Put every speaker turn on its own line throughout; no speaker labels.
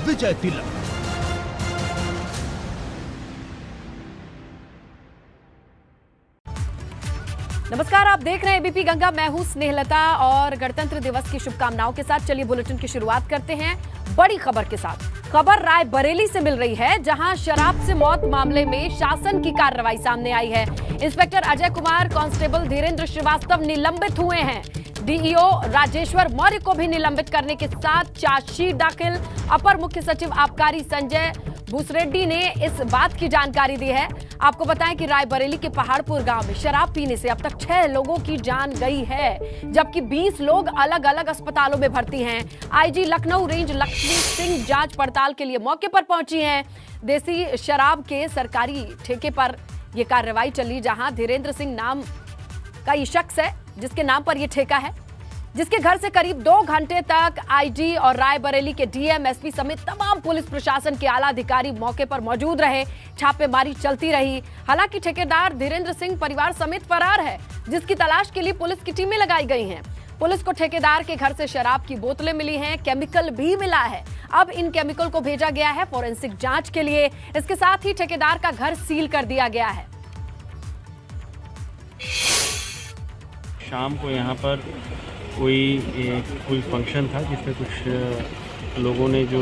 विजय तिलक।
नमस्कार, आप देख रहे हैं एबीपी गंगा। मैं हूं स्नेहलता और गणतंत्र दिवस की शुभकामनाओं के साथ चलिए बुलेटिन की शुरुआत करते हैं बड़ी खबर के साथ। खबर रायबरेली से मिल रही है, जहां शराब से मौत मामले में शासन की कार्रवाई सामने आई है। इंस्पेक्टर अजय कुमार, कांस्टेबल धीरेन्द्र श्रीवास्तव निलंबित हुए हैं। डीईओ राजेश्वर मौर्य को भी निलंबित करने के साथ चार्जशीट दाखिल। अपर मुख्य सचिव आबकारी संजय भूसरेड्डी ने इस बात की जानकारी दी है। आपको बताएं कि रायबरेली के पहाड़पुर गांव में शराब पीने से अब तक 6 लोगों की जान गई है, जबकि 20 लोग अलग अलग अस्पतालों में भर्ती हैं। आईजी लखनऊ रेंज लक्ष्मी सिंह जांच पड़ताल के लिए मौके पर पहुंची हैं। देसी शराब के सरकारी ठेके पर यह कार्रवाई चली, जहां धीरेन्द्र सिंह नाम का ये शख्स है जिसके नाम पर यह ठेका है, जिसके घर से करीब 2 घंटे तक आईजी और रायबरेली के डीएम, एसपी समेत तमाम पुलिस प्रशासन के आला अधिकारी मौके पर मौजूद रहे। छापेमारी चलती रही। हालांकि ठेकेदार धीरेन्द्र सिंह परिवार समेत फरार है, जिसकी तलाश के लिए पुलिस की टीमें लगाई गई हैं। पुलिस को ठेकेदार के घर से शराब की बोतलें मिली हैं, केमिकल भी मिला है। अब इन केमिकल को भेजा गया है फॉरेंसिक जांच के लिए। इसके साथ ही ठेकेदार का घर सील कर दिया गया है।
शाम को यहाँ पर कोई फंक्शन था जिसमें कुछ लोगों ने जो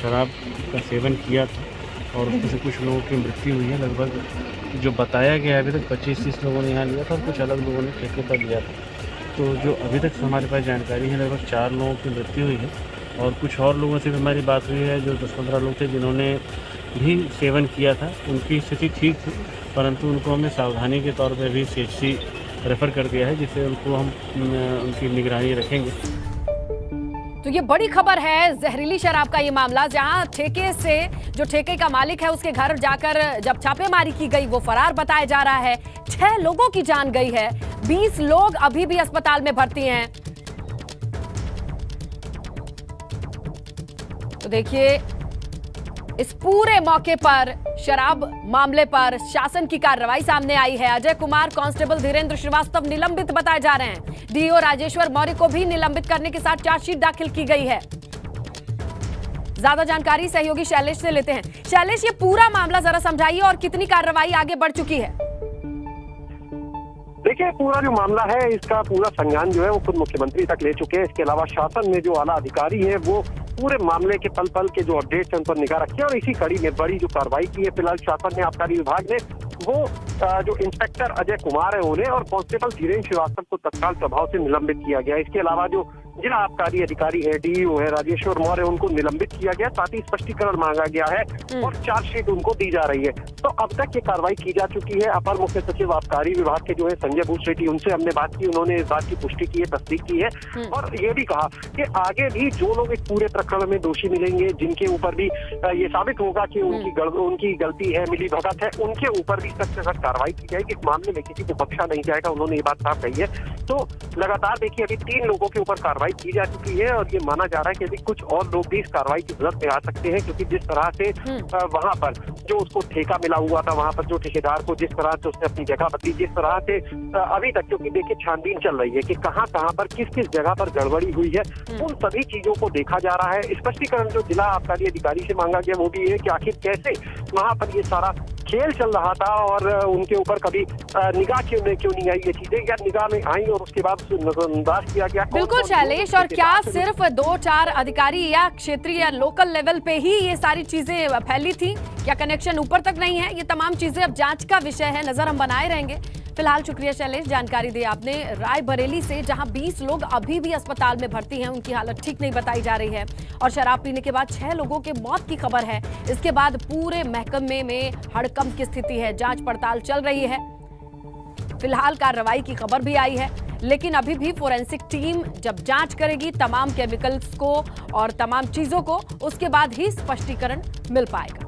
शराब का सेवन किया था और उससे कुछ लोगों की मृत्यु हुई है। लगभग जो बताया गया अभी तक 25-30 लोगों ने यहाँ लिया था और कुछ अलग लोगों ने ठेके पर लिया था। तो जो अभी तक हमारे पास जानकारी है, लगभग 4 लोगों की मृत्यु हुई है और कुछ और लोगों से भी हमारी बात हुई है जो 10-15 लोग थे जिन्होंने भी सेवन किया था। उनकी स्थिति ठीक थी, परंतु उनको हमने सावधानी के तौर पर भी CHC रेफर कर दिया है, जिससे उनको हम उनकी निगरानी रखेंगे।
तो ये बड़ी खबर है, जहरीली शराब का ये मामला, जहां ठेके से जो ठेके का मालिक है उसके घर जाकर जब छापेमारी की गई वो फरार बताया जा रहा है। 6 लोगों की जान गई है, 20 लोग अभी भी अस्पताल में भर्ती हैं। तो देखिए, इस पूरे मौके पर शराब मामले पर शासन की कार्रवाई सामने आई है। अजय कुमार, कांस्टेबल धीरेन्द्र श्रीवास्तव निलंबित बताए जा रहे हैं। डीओ राजेश्वर मौर्य को भी निलंबित करने के साथ चार्जशीट दाखिल की गई है। ज्यादा जानकारी सहयोगी शैलेश से लेते हैं। शैलेश, ये पूरा मामला जरा समझाइए और कितनी कार्रवाई आगे बढ़ चुकी है?
देखिए, पूरा जो मामला है इसका पूरा संज्ञान जो है वो खुद मुख्यमंत्री तक ले चुके हैं। इसके अलावा शासन में जो आला अधिकारी है वो पूरे मामले के पल पल के जो अपडेट्स हैं उन पर निगाह रखी है और इसी कड़ी में बड़ी जो कार्रवाई की है फिलहाल शासन ने, आबकारी विभाग ने, वो जो इंस्पेक्टर अजय कुमार है उन्हें और कांस्टेबल धीरेन्द्र श्रीवास्तव को तत्काल प्रभाव से निलंबित किया गया। इसके अलावा जो जिला आबकारी अधिकारी है, डीईओ है राजेश्वर मौर्य, उनको निलंबित किया गया। साथ ही स्पष्टीकरण मांगा गया है और चार्जशीट उनको दी जा रही है। तो अब तक ये कार्रवाई की जा चुकी है। अपर मुख्य सचिव आबकारी विभाग के जो है संजय भूसरेड्डी, उनसे हमने बात की, उन्होंने इस बात की पुष्टि की है, तस्दीक की है और ये भी कहा कि आगे भी जो लोग इस पूरे प्रकरण में दोषी मिलेंगे, जिनके ऊपर भी ये साबित होगा कि उनकी गलती है, मिलीभगत है, उनके ऊपर भी सख्त से सख्त कार्रवाई की जाएगी। इस मामले में किसी को बख्शा नहीं जाएगा, उन्होंने ये बात साफ कही है। तो लगातार देखिए, अभी 3 लोगों के ऊपर कार्रवाई की जा चुकी है और ये माना जा रहा है कि अभी कुछ और लोग भी इस कार्रवाई की जरूरत में आ सकते हैं, क्योंकि जिस तरह से वहां पर जो उसको ठेका मिला हुआ था, वहां पर जो ठेकेदार को जिस तरह से उसने अपनी जगह बदली, जिस तरह से अभी तक, क्योंकि देखिए छानबीन चल रही है कि कहां पर किस जगह पर गड़बड़ी हुई है, उन सभी चीजों को देखा जा रहा है। स्पष्टीकरण जो जिला आबकारी अधिकारी से मांगा गया वो भी है कि आखिर कैसे वहां पर ये सारा खेल चल रहा था और उनके ऊपर कभी निगाह क्यों नहीं आई, ये चीजें या निगाह में आई और उसके बाद नजरअंदाज किया गया।
बिल्कुल शैलेश, और क्या सिर्फ 2-4 अधिकारी या क्षेत्रीय या लोकल लेवल पे ही ये सारी चीजें फैली थी? क्या कनेक्शन ऊपर तक नहीं है? ये तमाम चीजें अब जांच का विषय है, नजर हम बनाए रहेंगे। फिलहाल शुक्रिया शैलेश, जानकारी दी आपने रायबरेली से, जहां 20 लोग अभी भी अस्पताल में भर्ती हैं, उनकी हालत ठीक नहीं बताई जा रही है और शराब पीने के बाद 6 लोगों के मौत की खबर है। इसके बाद पूरे महकमे में हड़कंप की स्थिति है, जांच पड़ताल चल रही है। फिलहाल कार्रवाई की खबर भी आई है, लेकिन अभी भी फोरेंसिक टीम जब जांच करेगी तमाम केमिकल्स को और तमाम चीजों को, उसके बाद ही स्पष्टीकरण मिल पाएगा।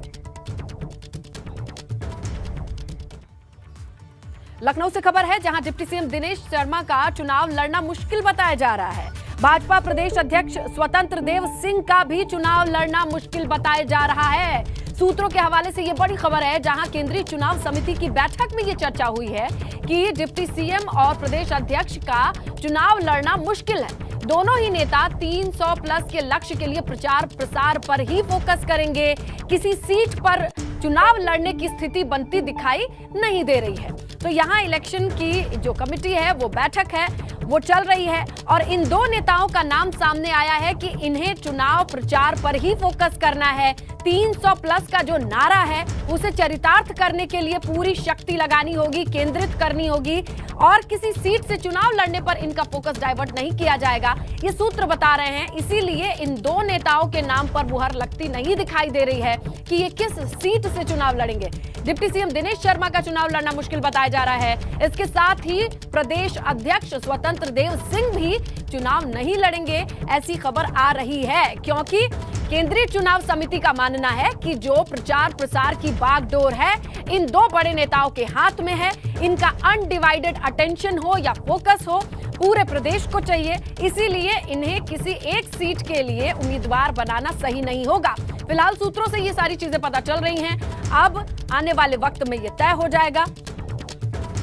लखनऊ से खबर है, जहां डिप्टी सीएम दिनेश शर्मा का चुनाव लड़ना मुश्किल बताया जा रहा है। भाजपा प्रदेश अध्यक्ष स्वतंत्र देव सिंह का भी चुनाव लड़ना मुश्किल बताया जा रहा है। सूत्रों के हवाले से यह बड़ी खबर है, जहां केंद्रीय चुनाव समिति की बैठक में यह चर्चा हुई है कि डिप्टी सीएम और प्रदेश अध्यक्ष का चुनाव लड़ना मुश्किल है। दोनों ही नेता 300 प्लस के लक्ष्य के लिए प्रचार प्रसार पर ही फोकस करेंगे। किसी सीट पर चुनाव लड़ने की स्थिति बनती दिखाई नहीं दे रही है। तो यहाँ इलेक्शन की जो कमेटी है वो बैठक है वो चल रही है और इन दो नेताओं का नाम सामने आया है कि इन्हें चुनाव प्रचार पर ही फोकस करना है। 300 प्लस का जो नारा है उसे चरितार्थ करने के लिए पूरी शक्ति लगानी होगी, केंद्रित करनी होगी और किसी सीट से चुनाव लड़ने पर इनका फोकस डाइवर्ट नहीं किया जाएगा, ये सूत्र बता रहे हैं। इसीलिए इन दो नेताओं के नाम पर मुहर लगती नहीं दिखाई दे रही है कि ये किस सीट से चुनाव लड़ेंगे। डिप्टी सीएम दिनेश शर्मा का चुनाव लड़ना मुश्किल बताया जा रहा है। इसके साथ ही प्रदेश अध्यक्ष स्वतंत्र देव सिंह भी चुनाव नहीं लड़ेंगे, ऐसी खबर आ रही है, क्योंकि केंद्रीय चुनाव समिति का मानना है कि जो प्रचार प्रसार की बागडोर है इन दो बड़े नेताओं के हाथ में है। इनका अनडिवाइडेड अटेंशन हो या फोकस हो पूरे प्रदेश को चाहिए, इसीलिए इन्हें किसी एक सीट के लिए उम्मीदवार बनाना सही नहीं होगा। फिलहाल सूत्रों से ये सारी चीजें पता चल रही हैं, अब आने वाले वक्त में ये तय हो जाएगा।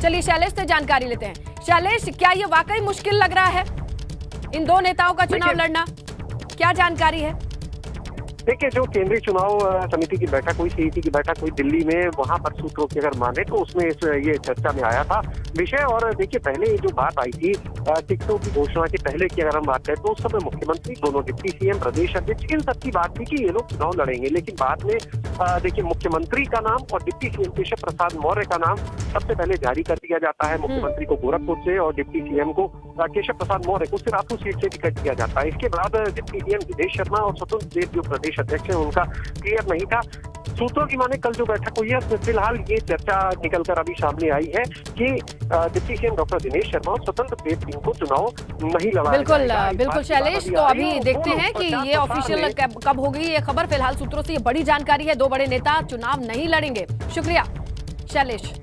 चलिए शैलेश से जानकारी लेते हैं। शैलेश, क्या ये वाकई मुश्किल लग रहा है इन दो नेताओं का चुनाव लड़ना? क्या जानकारी है?
देखिए, जो केंद्रीय चुनाव समिति की बैठक हुई, सीईसी की बैठक हुई दिल्ली में, वहां पर सूत्रों की अगर माने तो उसमें ये चर्चा में आया था विषय। और देखिए, पहले ये जो बात आई थी टिकटों की घोषणा के पहले की अगर हम बात करें तो उस समय मुख्यमंत्री, दोनों डिप्टी सीएम, प्रदेश अध्यक्ष, इन सब की बात थी कि ये लोग चुनाव लड़ेंगे। लेकिन बाद में देखिए, मुख्यमंत्री का नाम और डिप्टी सीएम केशव प्रसाद मौर्य का नाम सबसे पहले जारी कर दिया जाता है। मुख्यमंत्री को गोरखपुर से और डिप्टी सीएम को केशव प्रसाद मौर्य को सिराथू सीट से टिकट दिया जाता है। इसके बाद डिप्टी सीएम दिनेश शर्मा और स्वतंत्र देव जो प्रदेश अध्यक्ष है उनका क्लियर नहीं था। सूत्रों की माने कल जो बैठक हुई है उसमें फिलहाल ये चर्चा निकलकर अभी सामने आई है कि deputy CM doctor Dinesh Sharma और स्वतंत्र देव सिंह को चुनाव नहीं लड़ाया जाएगा।
बिल्कुल शैलेश, तो अभी देखते हैं कि ये ऑफिशियल कब होगी ये खबर। फिलहाल सूत्रों से ये बड़ी जानकारी है, दो बड़े नेता चुनाव नहीं लड़ेंगे। शुक्रिया शैलेश।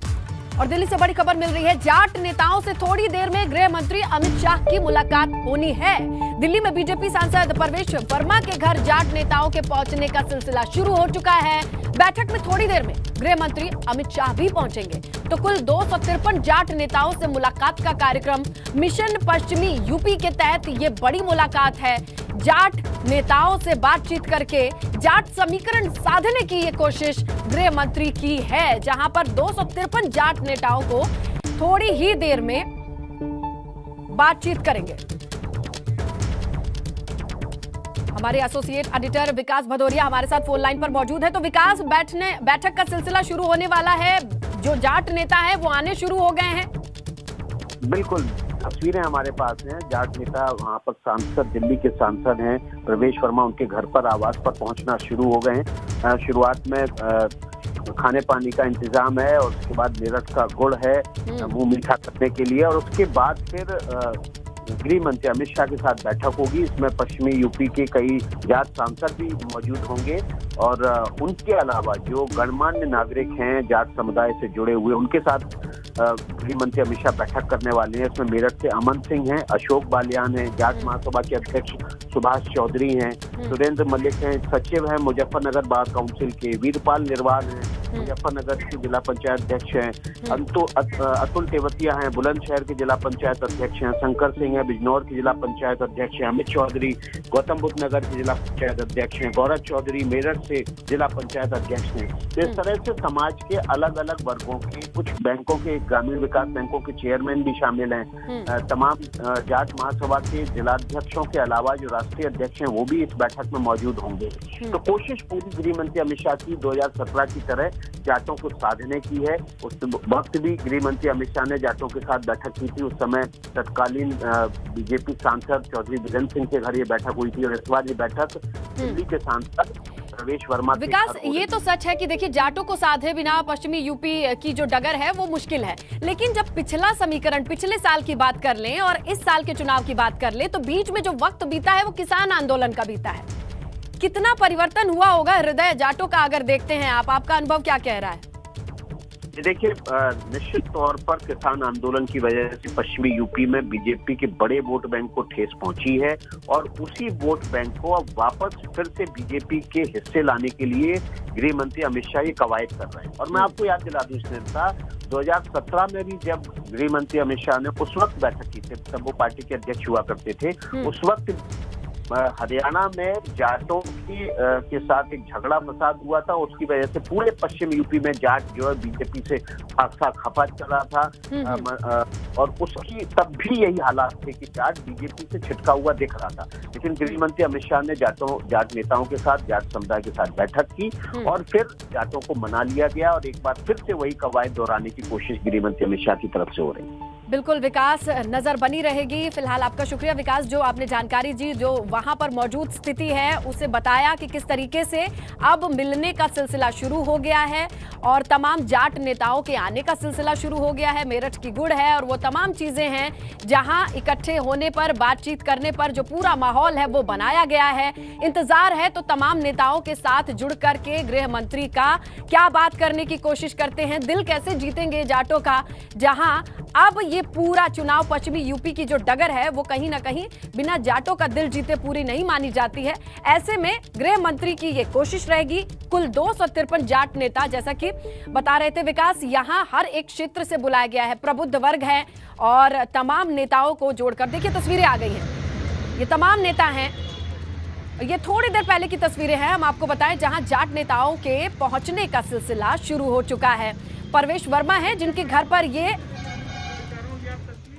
और दिल्ली से बड़ी खबर मिल रही है, जाट नेताओं से थोड़ी देर में गृह मंत्री अमित शाह की मुलाकात होनी है। दिल्ली में बीजेपी सांसद परवेश वर्मा के घर जाट नेताओं के पहुंचने का सिलसिला शुरू हो चुका है। बैठक में थोड़ी देर में गृह मंत्री अमित शाह भी पहुंचेंगे। तो कुल 253 जाट नेताओं से मुलाकात का कार्यक्रम मिशन पश्चिमी यूपी के तहत ये बड़ी मुलाकात है। जाट नेताओं से बातचीत करके जाट समीकरण साधने की ये कोशिश गृह मंत्री की है, जहां पर 253 जाट नेताओं को थोड़ी ही देर में बातचीत करेंगे। हमारे एसोसिएट एडिटर विकास भदौरिया हमारे साथ फोन लाइन पर मौजूद है। तो विकास, बैठक का सिलसिला शुरू होने वाला है, जो जाट नेता है वो आने शुरू हो गए हैं?
बिल्कुल, तस्वीरें हमारे पास हैं। जाट नेता वहाँ पर सांसद, दिल्ली के सांसद हैं प्रवेश वर्मा, उनके घर पर, आवास पर पहुंचना शुरू हो गए हैं। शुरुआत में खाने पानी का इंतजाम है और उसके बाद मेरठ का गुड़ है मुंह मीठा करने के लिए, और उसके बाद फिर गृह मंत्री अमित शाह के साथ बैठक होगी। इसमें पश्चिमी यूपी के कई जाट सांसद भी मौजूद होंगे और उनके अलावा जो गणमान्य नागरिक हैं जाट समुदाय से जुड़े हुए, उनके साथ गृह मंत्री अमित शाह बैठक करने वाले हैं। इसमें मेरठ से अमन सिंह हैं, अशोक बालियान हैं, जाट महासभा के अध्यक्ष सुभाष चौधरी हैं, सुरेंद्र मलिक हैं, सचिव हैं मुजफ्फरनगर बार काउंसिल के, वीरपाल निर्वाल हैं, मुजफ्फरनगर के जिला पंचायत अध्यक्ष हैं, अतुल तेवतिया हैं, बुलंदशहर के जिला पंचायत अध्यक्ष हैं, शंकर सिंह है, बिजनौर के जिला पंचायत अध्यक्ष हैं, अमित चौधरी गौतम बुद्ध नगर के जिला पंचायत अध्यक्ष हैं, गौरव चौधरी मेरठ से जिला पंचायत अध्यक्ष हैं। तो इस तरह से समाज के अलग अलग वर्गों के, कुछ बैंकों के, ग्रामीण विकास बैंकों के चेयरमैन भी शामिल हैं। तमाम जाट महासभा के जिलाध्यक्षों के अलावा जो राष्ट्रीय अध्यक्ष हैं वो भी इस बैठक में मौजूद होंगे। तो कोशिश पूरी गृह मंत्री अमित शाह की 2017 की तरह जाटों को साधने की है। उस वक्त भी गृह मंत्री अमित शाह ने जाटों के साथ बैठक की थी। उस समय तत्कालीन बीजेपी सांसद चौधरी वीरेंद्र सिंह के घर ये बैठक हुई थी और इस बार ये बैठक दिल्ली के सांसद प्रवेश वर्मा।
विकास, ये तो सच है कि देखिए जाटों को साधे बिना पश्चिमी यूपी की जो डगर है वो मुश्किल है, लेकिन जब पिछला समीकरण पिछले साल की बात कर लें और इस साल के चुनाव की बात कर लें तो बीच में जो वक्त बीता है वो किसान आंदोलन का बीता है। कितना परिवर्तन हुआ होगा हृदय जाटों का, अगर देखते हैं आप, आपका अनुभव क्या कह रहा है?
देखिए, निश्चित तौर पर किसान आंदोलन की वजह से पश्चिमी यूपी में बीजेपी के बड़े वोट बैंक को ठेस पहुंची है और उसी वोट बैंक को अब वापस फिर से बीजेपी के हिस्से लाने के लिए गृह मंत्री अमित शाह ये कवायद कर रहे हैं। और मैं आपको याद दिला दूं, स्नेहलता, 2017 में भी जब गृह मंत्री अमित शाह ने उस वक्त बैठक की थी, तब वो पार्टी के अध्यक्ष हुआ करते थे, उस वक्त हरियाणा में जाटों के साथ एक झगड़ा फसाद हुआ था। उसकी वजह से पूरे पश्चिम यूपी में जाट जो है बीजेपी से खासा खपा चला था और उसकी तब भी यही हालात थे कि जाट बीजेपी से छिटका हुआ दिख रहा था। लेकिन गृह मंत्री अमित शाह ने जाट नेताओं के साथ, जाट समुदाय के साथ बैठक की और फिर जाटों को मना लिया गया और एक बार फिर से वही कवायद दोहराने की कोशिश गृह मंत्री अमित शाह की तरफ से हो रही है।
बिल्कुल विकास, नजर बनी रहेगी। फिलहाल आपका शुक्रिया विकास, जो आपने जानकारी दी, जो वहां पर मौजूद स्थिति है उसे बताया कि किस तरीके से अब मिलने का सिलसिला शुरू हो गया है और तमाम जाट नेताओं के आने का सिलसिला शुरू हो गया है। मेरठ की गुड़ है और वो तमाम चीजें हैं जहां इकट्ठे होने पर, बातचीत करने पर जो पूरा माहौल है वो बनाया गया है। इंतजार है तो तमाम नेताओं के साथ जुड़ करके गृह मंत्री का क्या बात करने की कोशिश करते हैं, दिल कैसे जीतेंगे जाटों का, जहां अब ये पूरा चुनाव पश्चिमी यूपी की जो डगर है वो कहीं ना कहीं बिना जाटों का दिल जीते पूरी नहीं मानी जाती है। ऐसे में गृह मंत्री की ये कोशिश रहेगी। कुल 253 जाट नेता, जैसा कि बता रहे थे विकास, यहाँ हर एक क्षेत्र से बुलाया गया है, प्रबुद्ध वर्ग है और तमाम नेताओं को जोड़कर, देखिए तस्वीरें आ गई हैं, ये तमाम नेता हैं। ये थोड़ी देर पहले की तस्वीरें हैं, हम आपको बताएं, जहां जाट नेताओं के पहुंचने का सिलसिला शुरू हो चुका है। परवेश वर्मा है जिनके घर पर ये,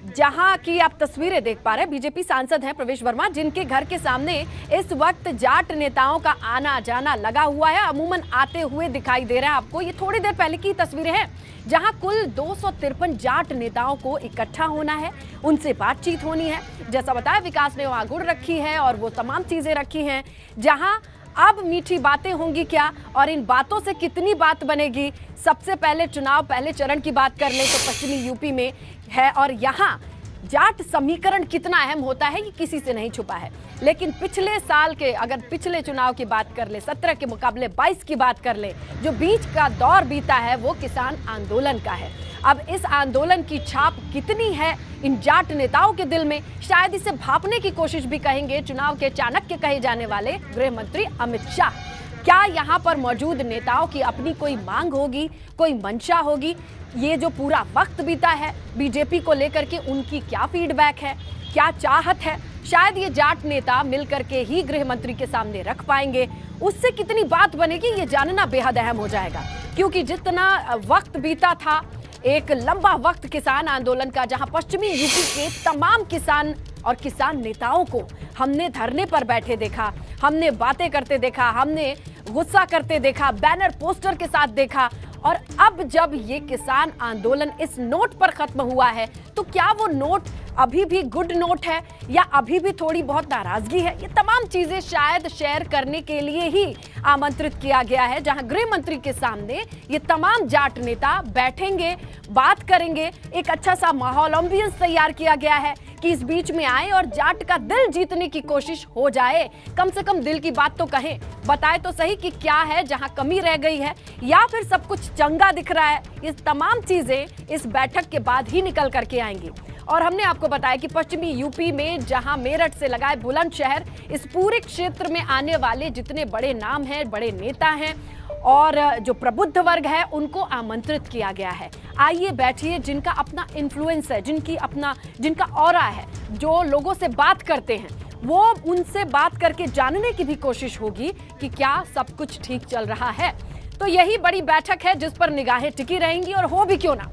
जहां की आप तस्वीरें देख पा रहे हैं, बीजेपी सांसद हैं प्रवेश वर्मा, जिनके घर के सामने इस वक्त जाट नेताओं का आना जाना लगा हुआ है, अमूमन आते हुए दिखाई दे रहा है आपको। ये थोड़ी देर पहले की तस्वीरें हैं जहां कुल 253 जाट नेताओं को इकट्ठा होना है, उनसे बातचीत होनी है। जैसा बताया विकास ने, वहां गुड़ रखी है और वो तमाम चीजें रखी हैं, जहां अब मीठी बातें होंगी क्या और इन बातों से कितनी बात बनेगी। सबसे पहले चुनाव पहले चरण की बात कर ले तो पश्चिमी यूपी में है और यहाँ जाट समीकरण कितना अहम होता है ये किसी से नहीं छुपा है। लेकिन पिछले साल के, अगर पिछले चुनाव की बात कर ले, 17 के मुकाबले 22 की बात कर ले, जो बीच का दौर बीता है वो किसान आंदोलन का है। अब इस आंदोलन की छाप कितनी है इन जाट नेताओं के दिल में, शायद इसे भांपने की कोशिश भी कहेंगे चुनाव के चाणक्य कहे जाने वाले गृह मंत्री अमित शाह। क्या यहाँ पर मौजूद नेताओं की अपनी कोई मांग होगी, कोई मंशा होगी? ये जो पूरा वक्त बीता है बीजेपी को लेकर के, उनकी क्या फीडबैक है, क्या चाहत है, शायद ये जाट नेता मिलकर के ही गृह मंत्री के सामने रख पाएंगे। उससे कितनी बात बनेगी ये जानना बेहद अहम हो जाएगा, क्योंकि जितना वक्त बीता था, एक लंबा वक्त किसान आंदोलन का, जहां पश्चिमी यूपी के तमाम किसान और किसान नेताओं को हमने धरने पर बैठे देखा, हमने बातें करते देखा, हमने गुस्सा करते देखा, बैनर पोस्टर के साथ देखा। और अब जब ये किसान आंदोलन इस नोट पर खत्म हुआ है तो क्या वो नोट अभी भी गुड नोट है या अभी भी थोड़ी बहुत नाराजगी है? ये तमाम चीजें शायद शेयर करने के लिए ही आमंत्रित किया गया है, जहां गृह मंत्री के सामने ये तमाम जाट नेता बैठेंगे, बात करेंगे। एक अच्छा सा माहौल, एम्बियंस तैयार किया गया है कि इस बीच में आए और जाट का दिल जीतने की कोशिश हो जाए। कम से कम दिल की बात तो कहें, बताए तो सही कि क्या है जहां कमी रह गई है या फिर सब कुछ चंगा दिख रहा है। ये तमाम चीजें इस बैठक के बाद ही निकल करके आएंगी। और हमने आपको बताया कि पश्चिमी यूपी में, जहां मेरठ से लगाए बुलंदशहर, इस पूरे क्षेत्र में आने वाले जितने बड़े नाम हैं, बड़े नेता हैं और जो प्रबुद्ध वर्ग है, उनको आमंत्रित किया गया है। आइए बैठिए, जिनका अपना इन्फ्लुएंस है, जिनका ऑरा है, जो लोगों से बात करते हैं, वो उनसे बात करके जानने की भी कोशिश होगी कि क्या सब कुछ ठीक चल रहा है। तो यही बड़ी बैठक है जिस पर निगाहें टिकी रहेंगी। और हो भी क्यों ना,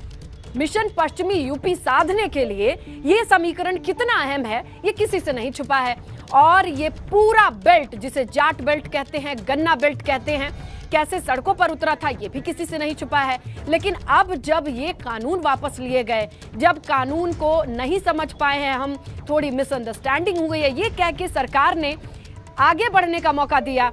मिशन पश्चिमी यूपी साधने के लिए ये समीकरण कितना अहम है ये किसी से नहीं छुपा है। और ये पूरा बेल्ट, जिसे जाट बेल्ट कहते हैं, गन्ना बेल्ट कहते हैं, कैसे सड़कों पर उतरा था ये भी किसी से नहीं छुपा है। लेकिन अब जब ये कानून वापस लिए गए, जब कानून को नहीं समझ पाए हैं हम, थोड़ी मिसअंडरस्टैंडिंग हुई है, ये कह के सरकार ने आगे बढ़ने का मौका दिया,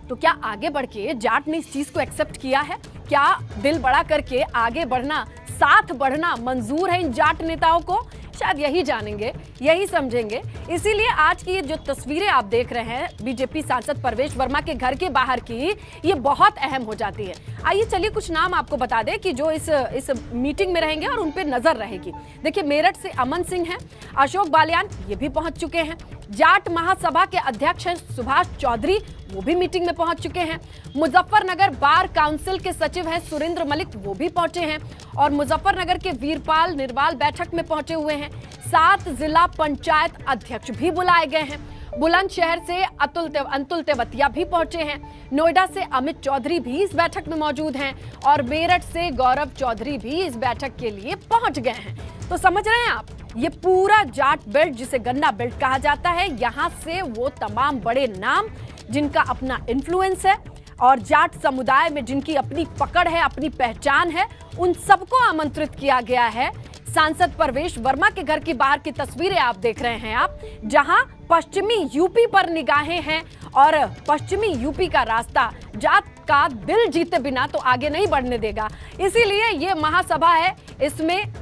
तो क्या आगे बढ़ के जाट ने इस चीज को एक्सेप्ट किया है? क्या दिल बड़ा करके आगे बढ़ना, साथ बढ़ना मंजूर है इन जाट नेताओं को? शायद यही जानेंगे, यही समझेंगे। इसीलिए आज की ये जो तस्वीरें आप देख रहे हैं बीजेपी सांसद परवेश वर्मा के घर के बाहर की, ये बहुत अहम हो जाती है। आइए चलिए कुछ नाम आपको बता दें कि जो इस मीटिंग में रहेंगे और उन पे नजर रहेगी। देखिए, मेरठ से अमन सिंह हैं, अशोक बालियान ये भी पहुंच चुके हैं। जाट महासभा के अध्यक्ष हैं सुभाष चौधरी, वो भी मीटिंग में पहुंच चुके हैं। मुजफ्फरनगर बार काउंसिल के सचिव हैं सुरेंद्र मलिक, वो भी पहुंचे हैं। और मुजफ्फरनगर के वीरपाल निर्वाल बैठक में पहुंचे हुए हैं। 7 जिला पंचायत अध्यक्ष भी बुलाए गए हैं। बुलंदशहर से अतुल तेवतिया भी पहुंचे हैं। नोएडा से अमित चौधरी भी इस बैठक में मौजूद हैं और मेरठ से गौरव चौधरी भी इस बैठक के लिए पहुंच गए हैं। तो समझ रहे हैं आप, ये पूरा जाट बेल्ट जिसे गन्ना बेल्ट कहा जाता है, यहां से वो तमाम बड़े नाम जिनका अपना इन्फ्लुएंस है और जाट समुदाय में जिनकी अपनी पकड़ है, अपनी पहचान है, उन सबको आमंत्रित किया गया है। सांसद परवेश वर्मा के घर की बाहर की तस्वीरें आप देख रहे हैं आप, जहां पश्चिमी यूपी पर निगाहें हैं और पश्चिमी यूपी का रास्ता जात का दिल जीते बिना तो आगे नहीं बढ़ने देगा। इसीलिए ये महासभा है, इसमें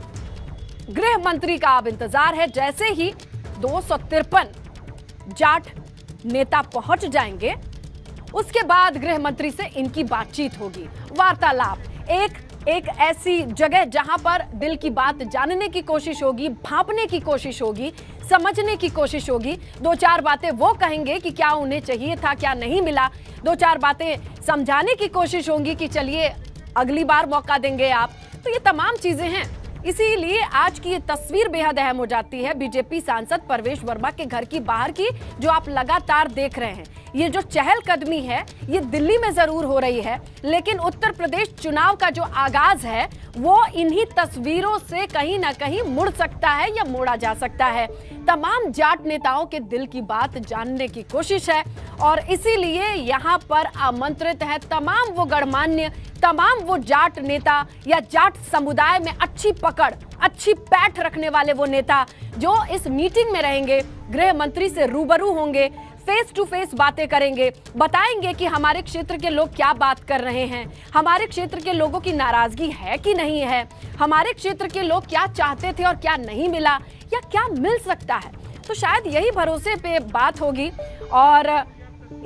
गृह मंत्री का अब इंतजार है। जैसे ही 253 जाट नेता पहुंच जाएंगे, उसके बाद गृह मंत्री से इनकी बातचीत होगी, वार्तालाप, एक ऐसी जगह जहां पर दिल की बात जानने की कोशिश होगी, भांपने की कोशिश होगी, समझने की कोशिश होगी। 2-4 बातें वो कहेंगे कि क्या उन्हें चाहिए था, क्या नहीं मिला। 2-4 बातें समझाने की कोशिश होंगी कि चलिए अगली बार मौका देंगे आप। तो ये तमाम चीजें हैं। इसीलिए आज की ये तस्वीर बेहद अहम हो जाती है बीजेपी सांसद परवेश वर्मा के घर की बाहर की, जो आप लगातार देख रहे हैं। ये जो चहलकदमी है, ये दिल्ली में जरूर हो रही है, लेकिन उत्तर प्रदेश चुनाव का जो आगाज है वो इन्हीं तस्वीरों से कहीं ना कहीं मुड़ सकता है या मोड़ा जा सकता है। तमाम जाट नेताओं के दिल की बात जानने की कोशिश है और इसीलिए यहाँ पर आमंत्रित है तमाम वो गणमान्य, तमाम वो जाट नेता या जाट समुदाय में अच्छी पकड़, अच्छी पैठ रखने वाले वो नेता जो इस मीटिंग में रहेंगे, गृह मंत्री से रूबरू होंगे, फेस टू फेस बातें करेंगे, बताएंगे कि हमारे क्षेत्र के लोग क्या बात कर रहे हैं, हमारे क्षेत्र के लोगों की नाराजगी है कि नहीं है, हमारे क्षेत्र के लोग क्या चाहते थे और क्या नहीं मिला या क्या मिल सकता है। तो शायद यही भरोसे पे बात होगी और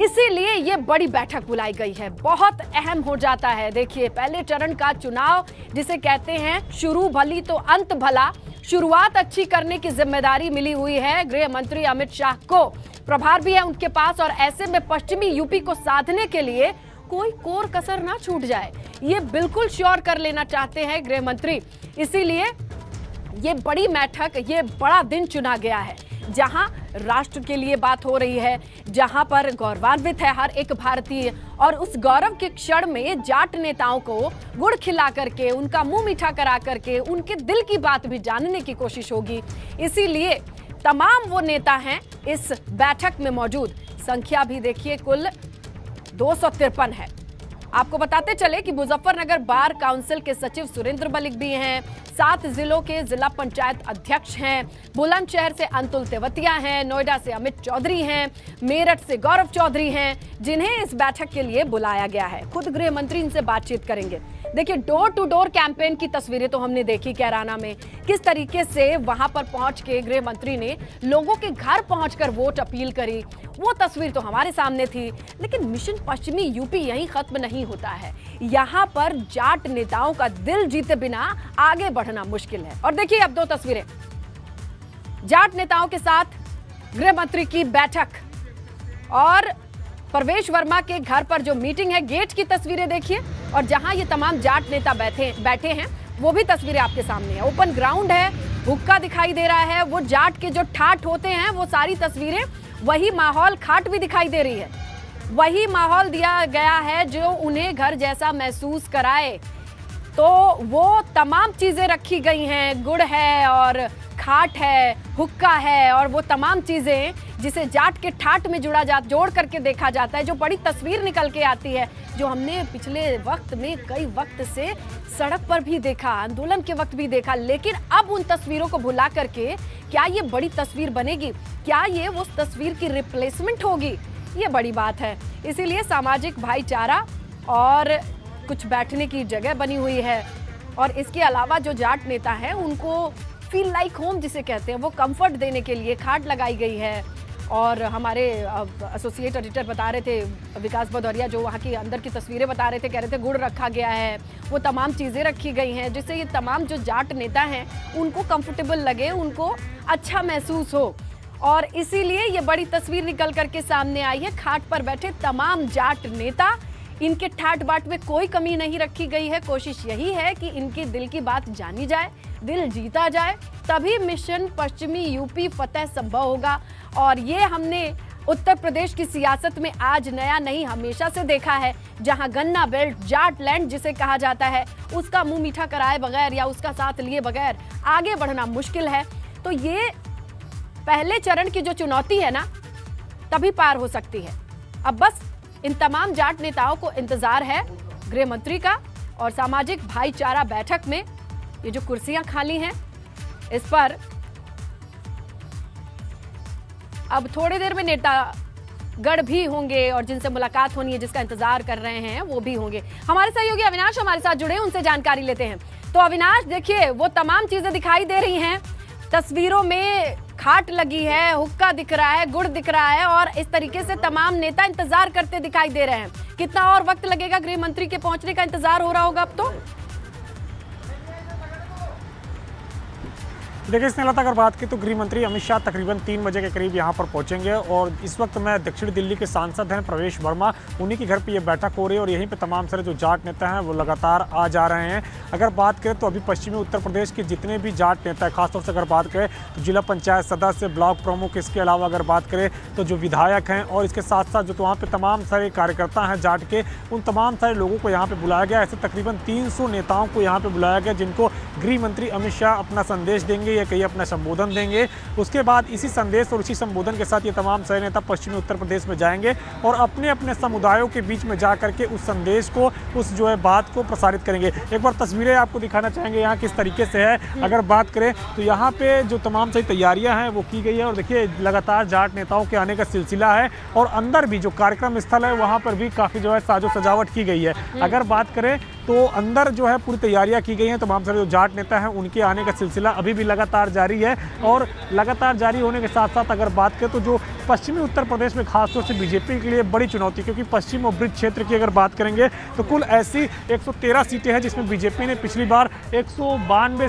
इसीलिए ये बड़ी बैठक बुलाई गई है, बहुत अहम हो जाता है। देखिए, पहले चरण का चुनाव जिसे कहते हैं शुरू भली तो अंत भला, शुरुआत अच्छी करने की जिम्मेदारी मिली हुई है गृह मंत्री अमित शाह को, प्रभार भी है उनके पास और ऐसे में पश्चिमी यूपी को साधने के लिए कोई कोर कसर ना छूट जाए, ये बिल्कुल श्योर कर लेना चाहते हैं गृह मंत्री। इसीलिए ये बड़ी बैठक, ये बड़ा दिन चुना गया है जहां राष्ट्र के लिए बात हो रही है, जहां पर गौरवान्वित है हर एक भारतीय और उस गौरव के क्षण में जाट नेताओं को गुड़ खिला करके, उनका मुंह मीठा करा करके, उनके दिल की बात भी जानने की कोशिश होगी। इसीलिए तमाम वो नेता हैं इस बैठक में मौजूद। संख्या भी देखिए, कुल 253 है। आपको बताते चले कि मुजफ्फरनगर बार काउंसिल के सचिव सुरेंद्र मलिक भी हैं, 7 जिलों के जिला पंचायत अध्यक्ष हैं, बुलंदशहर से अतुल तेवतिया हैं, नोएडा से अमित चौधरी हैं, मेरठ से गौरव चौधरी हैं, जिन्हें इस बैठक के लिए बुलाया गया है। खुद गृह मंत्री इनसे बातचीत करेंगे। देखिए, डोर टू डोर कैंपेन की तस्वीरें तो हमने देखी कैराना में, किस तरीके से वहां पर पहुंच के गृह मंत्री ने लोगों के घर पहुंचकर वोट अपील करी, वो तस्वीर तो हमारे सामने थी। लेकिन मिशन पश्चिमी यूपी यहीं खत्म नहीं होता है, यहाँ पर जाट नेताओं का दिल जीते बिना आगे बढ़ना मुश्किल है। और देखिए अब 2 तस्वीरें, जाट नेताओं के साथ गृह मंत्री की बैठक और परवेश वर्मा के घर पर जो मीटिंग है, गेट की तस्वीरें देखिए और जहां ये तमाम जाट नेता बैठे हैं वो भी तस्वीरें आपके सामने है। ओपन ग्राउंड है, हुक्का दिखाई दे रहा है, वो जाट के जो ठाठ होते हैं वो सारी तस्वीरें, वही माहौल, खाट भी दिखाई दे रही है, वही माहौल दिया गया है जो उन्हें घर जैसा महसूस कराए। तो वो तमाम चीजें रखी गई हैं, गुड़ है और खाट है, हुक्का है और वो तमाम चीजें जिसे जाट के ठाट में जोड़ करके देखा जाता है, जो बड़ी तस्वीर निकल के आती है, जो हमने पिछले वक्त में कई वक्त से सड़क पर भी देखा, आंदोलन के वक्त भी देखा। लेकिन अब उन तस्वीरों को भुला करके क्या ये बड़ी तस्वीर बनेगी, क्या ये उस तस्वीर की रिप्लेसमेंट होगी, ये बड़ी बात है। इसीलिए सामाजिक भाईचारा और कुछ बैठने की जगह बनी हुई है और इसके अलावा जो जाट नेता है उनको फील लाइक होम जिसे कहते हैं, वो कंफर्ट देने के लिए खाट लगाई गई है। और हमारे एसोसिएट एडिटर बता रहे थे विकास भदौरिया, जो वहाँ की अंदर की तस्वीरें बता रहे थे, कह रहे थे गुड़ रखा गया है, वो तमाम चीज़ें रखी गई हैं जिससे ये तमाम जो जाट नेता हैं उनको कंफर्टेबल लगे, उनको अच्छा महसूस हो। और इसीलिए ये बड़ी तस्वीर निकल करके सामने आई है। खाट पर बैठे तमाम जाट नेता, इनके ठाट बाट में कोई कमी नहीं रखी गई है। कोशिश यही है कि इनके दिल की बात जानी जाए, दिल जीता जाए, तभी मिशन पश्चिमी यूपी फतेह संभव होगा। और ये हमने उत्तर प्रदेश की सियासत में आज नया नहीं, हमेशा से देखा है, जहां गन्ना बेल्ट, जाट लैंड जिसे कहा जाता है, उसका मुंह मीठा कराए बगैर या उसका साथ लिए बगैर आगे बढ़ना मुश्किल है। तो ये पहले चरण की जो चुनौती है ना, तभी पार हो सकती है। अब बस इन तमाम जाट नेताओं को इंतजार है गृह मंत्री का, और सामाजिक भाईचारा बैठक में ये जो कुर्सियां खाली हैं, इस पर अब थोड़ी देर में नेतागढ़ भी होंगे और जिनसे मुलाकात होनी है, जिसका इंतजार कर रहे हैं, वो भी होंगे। हमारे सहयोगी अविनाश हमारे साथ जुड़े, उनसे जानकारी लेते हैं। तो अविनाश, देखिए वो तमाम चीजें दिखाई दे रही हैं तस्वीरों में, खाट लगी है, हुक्का दिख रहा है, गुड़ दिख रहा है, और इस तरीके से तमाम नेता इंतजार करते दिखाई दे रहे हैं। कितना और वक्त लगेगा गृह मंत्री के पहुंचने का इंतजार हो रहा होगा अब तो?
देखिए स्नेहलता, अगर बात की तो गृह मंत्री अमित शाह तकरीबन 3 बजे के करीब यहाँ पर पहुंचेंगे। और इस वक्त मैं दक्षिण दिल्ली के सांसद हैं प्रवेश वर्मा, उन्हीं के घर पे ये बैठक हो रही है और यहीं पे तमाम सारे जो जाट नेता हैं वो लगातार आ जा रहे हैं। अगर बात करें तो अभी पश्चिमी उत्तर प्रदेश के जितने भी जाट नेता हैं, खासतौर से अगर बात करें तो जिला पंचायत सदस्य, ब्लॉक प्रमुख, इसके अलावा अगर बात करें तो जो विधायक हैं, और इसके साथ साथ जो तो वहाँ पर तमाम सारे कार्यकर्ता हैं जाट के, उन तमाम सारे लोगों को यहाँ पर बुलाया गया। ऐसे तकरीबन 300 नेताओं को यहाँ पर बुलाया गया, जिनको गृह मंत्री अमित शाह अपना संदेश देंगे या कहीं अपना संबोधन देंगे। उसके बाद इसी संदेश और इसी संबोधन के साथ ये तमाम सारे नेता पश्चिमी उत्तर प्रदेश में जाएंगे और अपने अपने समुदायों के बीच में जा करके उस संदेश को, उस जो है बात को प्रसारित करेंगे। एक बार तस्वीरें आपको दिखाना चाहेंगे यहाँ किस तरीके से है। अगर बात करें तो यहाँ पे जो तमाम सारी तैयारियां हैं वो की गई है, और देखिए लगातार जाट नेताओं के आने का सिलसिला है। और अंदर भी जो कार्यक्रम स्थल है वहाँ पर भी काफ़ी जो है साजो सजावट की गई है। अगर बात करें तो अंदर जो है पूरी तैयारियां की गई हैं। तमाम सारे जो जाट नेता हैं उनके आने का सिलसिला अभी भी लगातार जारी है। और लगातार जारी होने के साथ साथ अगर बात करें तो जो पश्चिमी उत्तर प्रदेश में खासतौर से बीजेपी के लिए बड़ी चुनौती, क्योंकि पश्चिम और ब्रिज क्षेत्र की अगर बात करेंगे तो कुल ऐसी 113 सीटें हैं जिसमें बीजेपी ने पिछली बार 192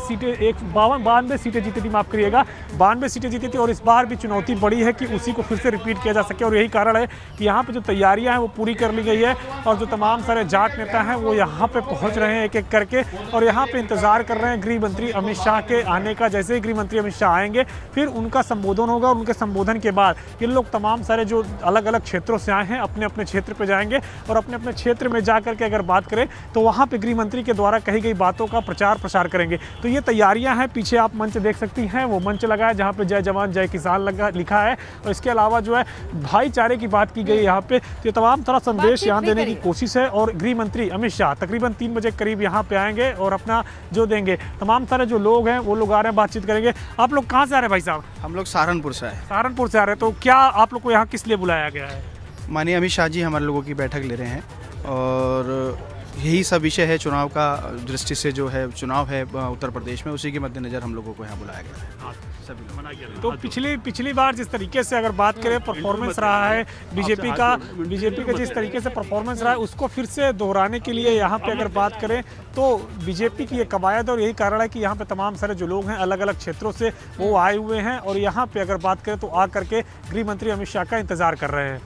सीटें जीती थी, माफ करिएगा 92 सीटें जीती थी। और इस बार भी चुनौती बड़ी है कि उसी को फिर से रिपीट किया जा सके, और यही कारण है कि यहाँ पर जो तैयारियाँ हैं वो पूरी कर ली गई है। और जो तमाम सारे जाट नेता हैं वो यहाँ पर पहुँच रहे हैं एक एक करके, और यहाँ पर इंतजार कर रहे हैं गृह मंत्री अमित शाह के आने का। जैसे ही गृह मंत्री अमित शाह आएंगे फिर उनका संबोधन होगा, और उनके संबोधन के बाद ये लोग तमाम सारे जो अलग अलग क्षेत्रों से आए हैं अपने अपने क्षेत्र पे जाएंगे, और अपने अपने क्षेत्र में जाकर के अगर बात करें तो वहाँ पे गृह मंत्री के द्वारा कही गई बातों का प्रचार प्रसार करेंगे। तो ये तैयारियां हैं। पीछे आप मंच देख सकती हैं, वो मंच लगा है जहाँ पे जय जवान जय किसान लिखा है, और इसके अलावा जो है भाईचारे की बात की गई यहाँ पे। तो ये तमाम तरह संदेश यहाँ देने की कोशिश है। और गृह मंत्री अमित शाह तकरीबन 3 बजे करीब यहाँ पे आएंगे और अपना जो देंगे। तमाम सारे जो लोग हैं वो लोग आ रहे हैं, बातचीत करेंगे। आप लोग कहाँ से आ रहे हैं भाई साहब?
हम लोग सहारनपुर से आए।
सहारनपुर से आ रहे हैं। तो क्या आप लोग को यहाँ किस लिए बुलाया गया है?
माननीय अमित शाह जी हमारे लोगों की बैठक ले रहे हैं, और यही सब विषय है चुनाव का दृष्टि से, जो है चुनाव है उत्तर प्रदेश में, उसी के मद्देनजर हम लोगों को यहाँ बुलाया गया है।
तो पिछली बार जिस तरीके से अगर बात करें परफॉर्मेंस रहा है बीजेपी का जिस तरीके से परफॉर्मेंस रहा है उसको फिर से दोहराने के लिए यहाँ पे अगर बात करें तो बीजेपी की ये कवायद, और यही कारण है कि यहाँ पे तमाम सारे जो लोग हैं अलग अलग क्षेत्रों से वो आए हुए हैं, और यहाँ पे अगर बात करें तो आ करके गृह मंत्री अमित शाह का इंतजार कर रहे हैं।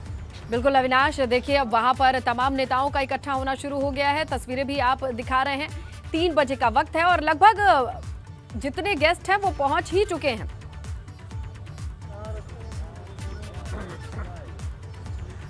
बिल्कुल अविनाश, देखिए अब वहां पर तमाम नेताओं का इकट्ठा होना शुरू हो गया है। तस्वीरें भी आप दिखा रहे हैं। 3 बजे का वक्त है और लगभग जितने गेस्ट हैं वो पहुंच ही चुके हैं।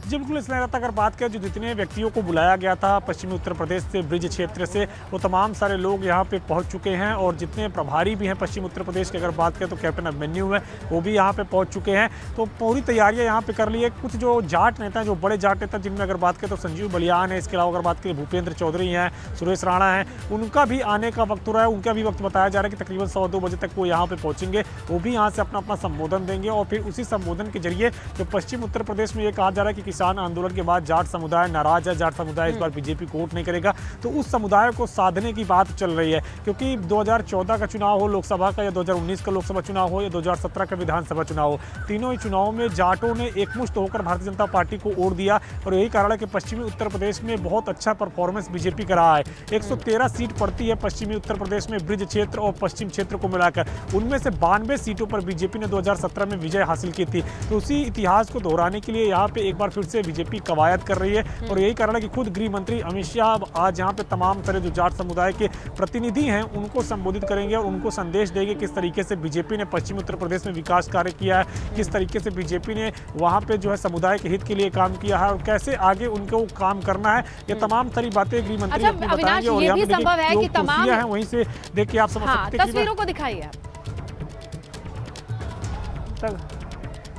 जी बिल्कुल, इसलिए अगर बात करें जो जितने व्यक्तियों को बुलाया गया था पश्चिमी उत्तर प्रदेश से, ब्रिज क्षेत्र से, वो तमाम सारे लोग यहाँ पे पहुँच चुके हैं। और जितने प्रभारी भी हैं पश्चिम उत्तर प्रदेश की अगर बात करें तो कैप्टन अभिमन्यु है, वो भी यहाँ पे पहुँच चुके हैं। तो पूरी तैयारियाँ यहाँ पे कर ली है। कुछ जो जाट नेता हैं, जो बड़े जाट नेता, जिनमें अगर बात करें तो संजीव बलियान है, इसके अलावा अगर बात करें भूपेंद्र चौधरी हैं, सुरेश राणा हैं, उनका भी आने का वक्त हो रहा है। उनका भी वक्त बताया जा रहा है कि तकरीबन 1-2 बजे तक वो यहाँ पर पहुँचेंगे। वो भी यहाँ से अपना अपना संबोधन देंगे, और फिर उसी संबोधन के जरिए जो पश्चिम उत्तर प्रदेश में ये कहा जा रहा है कि किसी किसान आंदोलन के बाद जाट समुदाय नाराज है, जाट समुदाय इस बार बीजेपी को वोट नहीं करेगा, तो उस समुदाय को साधने की बात चल रही है। क्योंकि 2014 का चुनाव हो लोकसभा का, या 2019 का लोकसभा चुनाव हो, या 2017 का विधानसभा चुनाव हो, तीनों ही चुनावों में जाटों ने एकमुश्त होकर भारतीय जनता पार्टी को वोट दिया। और यही कारण है कि पश्चिमी उत्तर प्रदेश में बहुत अच्छा परफॉर्मेंस बीजेपी का रहा है। 113 सीट पड़ती है पश्चिमी उत्तर प्रदेश में, ब्रिज क्षेत्र और पश्चिम क्षेत्र को मिलाकर। उनमें से 92 सीटों पर बीजेपी ने 2017 में विजय हासिल की थी। तो उसी इतिहास को दोहराने के लिए यहाँ पे एक बार फिर से बीजेपी कवायद कर रही है। और यही कारण है कि खुद गृह मंत्री अमित शाह आज यहाँ पे तमाम तरह जो जाट समुदाय के प्रतिनिधि हैं उनको संबोधित करेंगे और उनको संदेश देंगे किस तरीके से बीजेपी ने पश्चिमी उत्तर प्रदेश में विकास कार्य किया है, किस तरीके से बीजेपी ने वहाँ पे जो है समुदाय के हित के लिए काम किया है और कैसे आगे उनको काम करना है। ये तमाम सारी बातें गृह मंत्री अपनी बताएंगे। और
ये भी संभव है कि तमाम
है वहीं से देख के आप समझ सकते हैं।
तस्वीरों को दिखाइए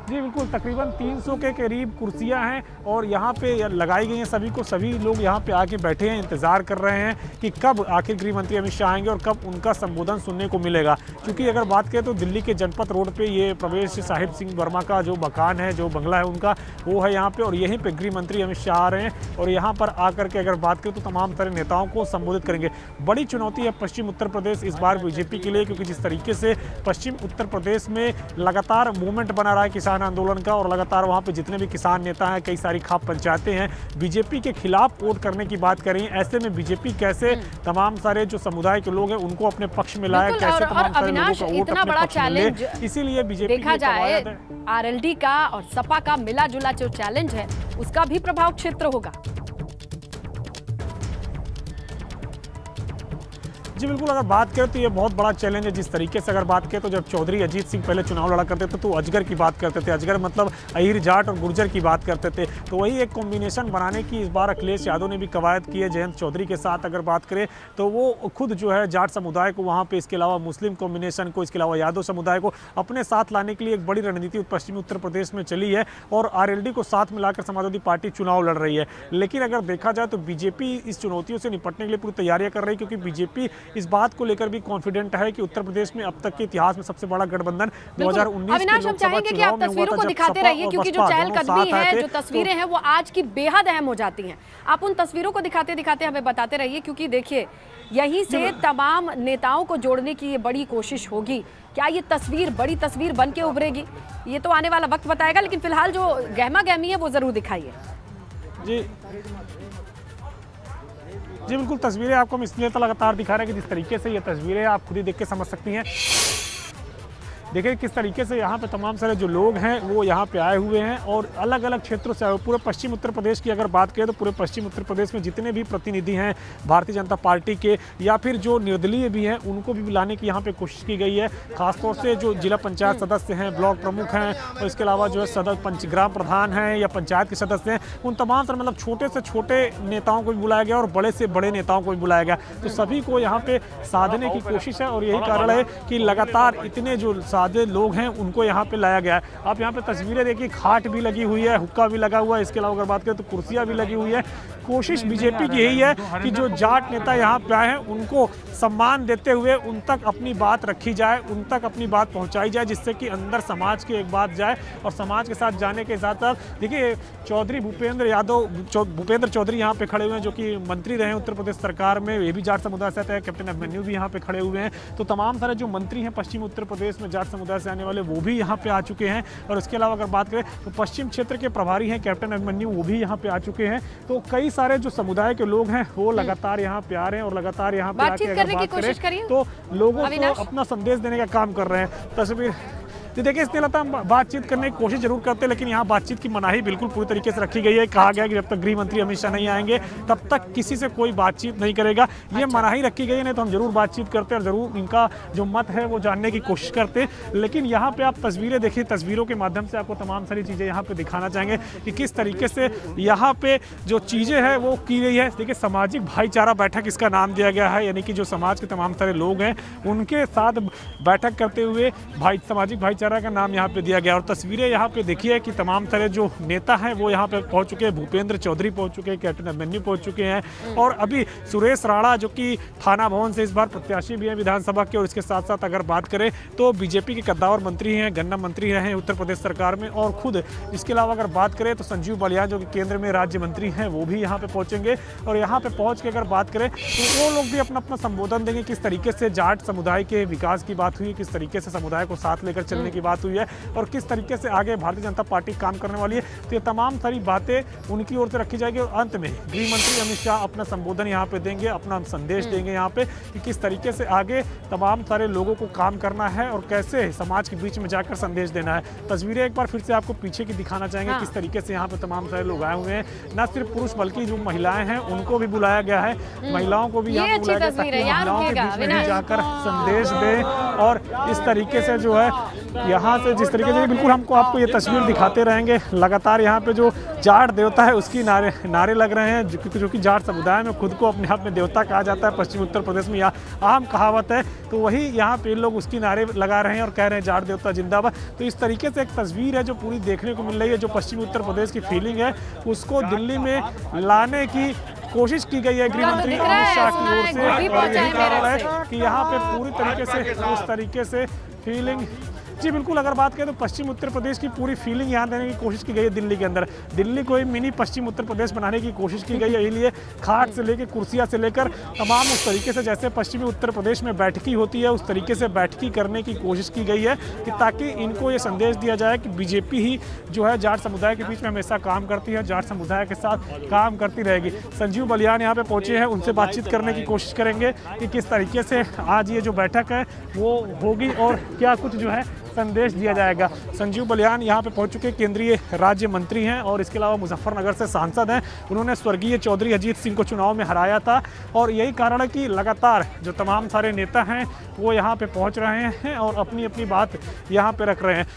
जी बिल्कुल, तकरीबन 300 के करीब कुर्सियां हैं और यहाँ पे लगाई गई हैं सभी को। सभी लोग यहाँ पे आके बैठे हैं, इंतज़ार कर रहे हैं कि कब आखिर गृह मंत्री अमित शाह आएंगे और कब उनका संबोधन सुनने को मिलेगा। क्योंकि अगर बात करें तो दिल्ली के जनपथ रोड पे ये प्रवेश साहिब सिंह वर्मा का जो मकान है, जो बंगला है उनका, वो है यहाँ पे। और यहीं पे गृह मंत्री अमित शाह आ रहे हैं और यहाँ पर आकर के अगर बात करें तो तमाम तरह नेताओं को संबोधित करेंगे। बड़ी चुनौती है पश्चिम उत्तर प्रदेश इस बार बीजेपी के लिए, क्योंकि जिस तरीके से पश्चिम उत्तर प्रदेश में लगातार मूवमेंट बना रहा है किसान आंदोलन का और लगातार वहां पे जितने भी किसान नेता हैं, कई सारी खाप पंचायतें हैं, बीजेपी के खिलाफ वोट करने की बात कर रही हैं। ऐसे में बीजेपी कैसे तमाम सारे जो समुदाय के लोग हैं उनको अपने पक्ष में लाए, कैसे तमाम सारे लोगों का वोट अपने पक्ष में ले, इसीलिए बीजेपी
देखा जाए आरएलडी का और सपा का मिला जुला जो चैलेंज है उसका भी प्रभाव क्षेत्र होगा।
जी बिल्कुल, अगर बात करें तो ये बहुत बड़ा चैलेंज है। जिस तरीके से अगर बात करें तो जब चौधरी अजीत सिंह पहले चुनाव लड़ा करते थे तो अजगर की बात करते थे, अजगर मतलब अहिर जाट और गुर्जर की बात करते थे। तो वही एक कॉम्बिनेशन बनाने की इस बार अखिलेश यादव ने भी कवायद की है जयंत चौधरी के साथ। अगर बात करें तो वो खुद जो है जाट समुदाय को वहाँ पे, इसके अलावा मुस्लिम कॉम्बिनेशन को, इसके अलावा यादव समुदाय को अपने साथ लाने के लिए एक बड़ी रणनीति पश्चिमी उत्तर प्रदेश में चली है और आरएलडी को साथ मिलाकर समाजवादी पार्टी चुनाव लड़ रही है। लेकिन अगर देखा जाए तो बीजेपी इस चुनौतियों से निपटने के लिए पूरी तैयारियां कर रही है, क्योंकि बीजेपी इस बात को लेकर भी कॉन्फिडेंट है कि उत्तर प्रदेश में अब तक के इतिहास में सबसे बड़ा गठबंधन 2019
अविनाश, हम चाहेंगे कि आप तस्वीरों को दिखाते रहिए, क्योंकि जो चहलकदमी है, जो तस्वीरें हैं वो आज की बेहद अहम हो जाती हैं। आप उन तस्वीरों को दिखाते दिखाते हमें बताते रहिए, क्योंकि देखिए यहीं से तमाम नेताओं को जोड़ने की ये बड़ी कोशिश होगी। क्या ये तस्वीर बड़ी तस्वीर बन के उभरेगी, ये तो आने वाला वक्त बताएगा, लेकिन फिलहाल जो गहमा गहमी है वो जरूर दिखाइए। जी बिल्कुल, तस्वीरें आपको हम इसलिए तो लगातार दिखा रहे हैं कि जिस तरीके से ये तस्वीरें आप खुद ही देख के समझ सकती हैं। देखिए किस तरीके से यहाँ पे तमाम सारे जो लोग हैं वो यहाँ पे आए हुए हैं और अलग अलग क्षेत्रों से आए। पूरे पश्चिम उत्तर प्रदेश की अगर बात करें तो पूरे पश्चिम उत्तर प्रदेश में जितने भी प्रतिनिधि हैं भारतीय जनता पार्टी के या फिर जो निर्दलीय भी हैं उनको भी बुलाने की यहाँ पे कोशिश की गई है। खासतौर से जो जिला पंचायत सदस्य हैं, ब्लॉक प्रमुख हैं और इसके अलावा जो है ग्राम प्रधान हैं या पंचायत के सदस्य हैं, उन तमाम सारे मतलब छोटे से छोटे नेताओं को भी बुलाया गया और बड़े से बड़े नेताओं को भी बुलाया गया। तो सभी को यहाँ पे साधने की कोशिश है और यही कारण है कि लगातार इतने जो सादे लोग हैं उनको यहाँ पे लाया गया है। आप यहाँ पे तस्वीरें देखिए, खाट भी लगी हुई है, हुक्का भी लगा हुआ है, इसके अलावा अगर बात करें तो कुर्सियाँ भी लगी हुई है। कोशिश बीजेपी की यही है कि जो जाट नेता यहाँ पे आए हैं उनको सम्मान देते हुए उन तक अपनी बात रखी जाए, उन तक अपनी बात पहुँचाई जाए, जिससे कि अंदर समाज की एक बात जाए। और समाज के साथ जाने के साथ साथ देखिए चौधरी भूपेंद्र चौधरी यहाँ पे खड़े हुए हैं, जो कि मंत्री रहे उत्तर प्रदेश सरकार में, ये भी जाट समुदाय से आते हैं। कैप्टन अभिमन्यु भी यहाँ पे खड़े हुए हैं। तो तमाम सारे जो मंत्री हैं पश्चिम उत्तर प्रदेश में जाट समुदाय से आने वाले वो भी यहाँ पे आ चुके हैं। और इसके अलावा अगर बात करें तो पश्चिम क्षेत्र के प्रभारी हैं कैप्टन अभिमन्यु, वो भी यहाँ पे आ चुके हैं। तो कई सारे जो समुदाय के लोग हैं वो लगातार यहाँ पे आ रहे हैं और लगातार यहाँ पे आके अगर बात करें तो लोगों को अपना संदेश देने का काम कर रहे हैं। तस्वीर तो देखिए इसलिए लगता है हम बातचीत करने की कोशिश जरूर करते हैं, लेकिन यहाँ बातचीत की मनाही बिल्कुल पूरी तरीके से रखी गई है। कहा गया कि जब तक गृह मंत्री अमित शाह नहीं आएंगे तब तक किसी से कोई बातचीत नहीं करेगा। ये मनाही रखी गई है, नहीं तो हम जरूर बातचीत करते हैं और जरूर इनका जो मत है वो जानने की कोशिश करते। लेकिन यहाँ पे आप तस्वीरें देखिए, तस्वीरों के माध्यम से आपको तमाम सारी चीज़ें यहाँ पे दिखाना चाहेंगे कि किस तरीके से यहाँ पे जो चीज़ें हैं वो की गई है। देखिए सामाजिक भाईचारा बैठक इसका नाम दिया गया है, यानी कि जो समाज के तमाम सारे लोग हैं उनके साथ बैठक करते हुए सामाजिक भाईचारा
भाईचारा का नाम यहाँ पे दिया गया। और तस्वीरें यहाँ पे देखिए कि तमाम तरह जो नेता हैं वो यहाँ पे पहुँच चुके हैं। भूपेंद्र चौधरी पहुँच चुके हैं, कैप्टन अभिमन्यु पहुँच चुके हैं और अभी सुरेश राणा जो कि थाना भवन से इस बार प्रत्याशी भी हैं विधानसभा के। और इसके साथ साथ अगर बात करें तो बीजेपी के कद्दावर मंत्री हैं, गन्ना मंत्री रहे हैं उत्तर प्रदेश सरकार में। और खुद इसके अलावा अगर बात करें तो संजीव बलियान जो कि केंद्र में राज्य मंत्री हैं वो भी यहाँ पे पहुँचेंगे। और यहाँ पे पहुँच के अगर बात करें तो वो लोग भी अपना अपना संबोधन देंगे। किस तरीके से जाट समुदाय के विकास की बात हुई, किस तरीके से समुदाय को साथ लेकर चलने की बात हुई है और किस तरीके से आगे भारतीय जनता पार्टी काम करने वाली है। तो ये तमाम सारी बातें उनकी ओर से रखी जाएगी। और अंत में गृह मंत्री अमित शाह अपना संबोधन यहाँ पे देंगे, अपना संदेश देंगे यहाँ पे कि किस तरीके से आगे तमाम सारे लोगों को काम करना है और कैसे समाज के बीच में जाकर संदेश देना है। तस्वीरें एक बार फिर से आपको पीछे की दिखाना चाहेंगे किस तरीके से यहाँ पे तमाम सारे लोग आए हुए हैं। न सिर्फ पुरुष बल्कि जो महिलाएं हैं उनको भी बुलाया गया है, महिलाओं को भी यहाँ पे बुलाया गया ताकि महिलाओं के बीच में जाकर संदेश दें। और इस तरीके से जो है यहाँ से जिस तरीके से बिल्कुल हमको आपको ये तस्वीर दिखाते रहेंगे। लगातार यहाँ पे जो जाट देवता है उसकी नारे लग रहे हैं जो कि जाट समुदाय में खुद को अपने आप में देवता कहा जाता है। पश्चिमी उत्तर प्रदेश में यह आम कहावत है, तो वही यहाँ पे लोग उसकी नारे लगा रहे हैं और कह रहे हैं जाट देवता जिंदाबाद। तो इस तरीके से एक तस्वीर है जो पूरी देखने को मिल रही है। जो पश्चिमी उत्तर प्रदेश की फीलिंग है उसको दिल्ली में लाने की कोशिश की गई है गृह मंत्री अमित शाह की ओर से। और यही कारण है कि यहाँ पे पूरी तरीके से उस तरीके से फीलिंग जी बिल्कुल अगर बात करें तो पश्चिम उत्तर प्रदेश की पूरी फीलिंग यहाँ देने की कोशिश की गई है दिल्ली के अंदर। दिल्ली को मिनी पश्चिम उत्तर प्रदेश बनाने की कोशिश की गई है। इसलिए खाट से लेकर कुर्सियाँ से लेकर तमाम उस तरीके से जैसे पश्चिमी उत्तर प्रदेश में बैठकी होती है उस तरीके से बैठकी करने की कोशिश की गई है कि ताकि इनको ये संदेश दिया जाए कि बीजेपी ही जो है जाट समुदाय के बीच में हमेशा काम करती है, जाट समुदाय के साथ काम करती रहेगी। संजीव बलियान यहाँ पे पहुँचे हैं, उनसे बातचीत करने की कोशिश करेंगे कि किस तरीके से आज ये जो बैठक है वो होगी और क्या कुछ जो है संदेश दिया जाएगा। संजीव बलियान यहाँ पे पहुँच चुके केंद्रीय राज्य मंत्री हैं और इसके अलावा मुजफ्फरनगर से सांसद हैं। उन्होंने स्वर्गीय चौधरी अजीत सिंह को चुनाव में हराया था और यही कारण है कि लगातार जो तमाम सारे नेता हैं वो यहाँ पे पहुँच रहे हैं और अपनी अपनी बात यहाँ पे रख रहे हैं।